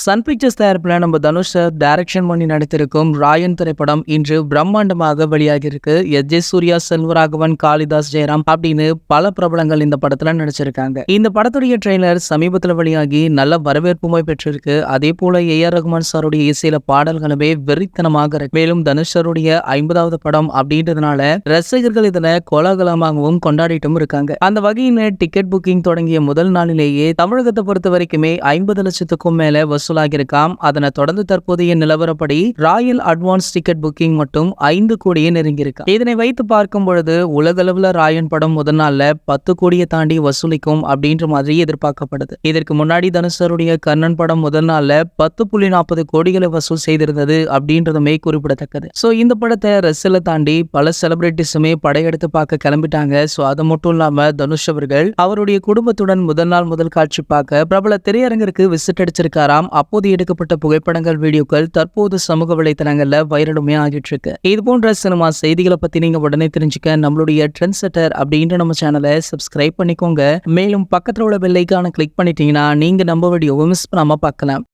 Sun pictures தயாரிப்பில் நம்ம Dhanush direction பண்ணி நடித்திருக்கும் ராயன் திரைப்படம் இன்று பிரம்மாண்டமாக வெளியாகியிருக்கு. எஸ் சூர்யா, செல்வராகவன், காளிதாஸ், ஜெயராம் அப்படின்னு பல பிரபலங்கள் இந்த படத்துல நடிச்சிருக்காங்க. இந்த படத்துடைய ட்ரெய்லர் சமீபத்தில் வெளியாகி நல்ல வரவேற்புமை பெற்றிருக்கு. அதே போல ஏஆர் ரகுமான் சாருடைய இசையில பாடல்களுமே வெறித்தனமாக இருக்கு. மேலும் தனுஷருடைய 50வது படம் அப்படின்றதுனால ரசிகர்கள் இதனை கோலாகலமாகவும் கொண்டாடிட்டும் இருக்காங்க. அந்த வகையில டிக்கெட் புக்கிங் தொடங்கிய முதல் நாளிலேயே தமிழகத்தை பொறுத்த வரைக்குமே 50 லட்சத்துக்கும் மேல வசூலாகியிருக்காம். அதனை தொடர்ந்து தற்போதைய நிலவரப்படி ராயல் அட்வான்ஸ் டிக்கெட் புக்கிங் மட்டும் 5 கோடியை நெருங்கியிருக்கு. இதனை வைத்து பார்க்கும் பொழுது உலகளவுல ராயன் படம் முதல் நாள்ல 10 கோடியை தாண்டி வசூலிக்கும் அப்படின்ற மாதிரி எதிர்பார்க்கப்படுது. இதற்கு முன்னாடி தனுஷருடைய கர்ணன் படம் முதல் நாள்ல 10.40 கோடிகளை வசூல் செய்திருந்தது அப்படின்றதுமே குறிப்பிடத்தக்கது. சோ இந்த படத்தை ரசில தாண்டி பல செலிபிரிட்டிஸுமே படையெடுத்து பார்க்க கிளம்பிட்டாங்க. சோ அது மட்டும் இல்லாம தனுஷ் அவர்கள் அவருடைய குடும்பத்துடன் முதல் நாள் முதல் காட்சி பார்க்க பிரபல திரையரங்கிற்கு விசிட் அடிச்சிருக்காராம். அப்போது எடுக்கப்பட்ட புகைப்படங்கள், வீடியோக்கள் தற்போது சமூக வலைதளங்கள்ல வைரலுமே ஆகிட்டு இருக்கு. இது போன்ற சினிமா செய்திகளை பத்தி நீங்க உடனே தெரிஞ்சுக்க நம்மளுடைய ட்ரெண்ட் செட்டர் அப்படின்ற நம்ம சேனலை சப்ஸ்கிரைப் பண்ணிக்கோங்க. மேலும் பக்கத்துல உள்ள பெல் ஐகானை கிளிக் பண்ணிட்டீங்கன்னா நீங்க நம்ம வீடியோவை மிஸ் பண்ணாம பார்க்கலாம்.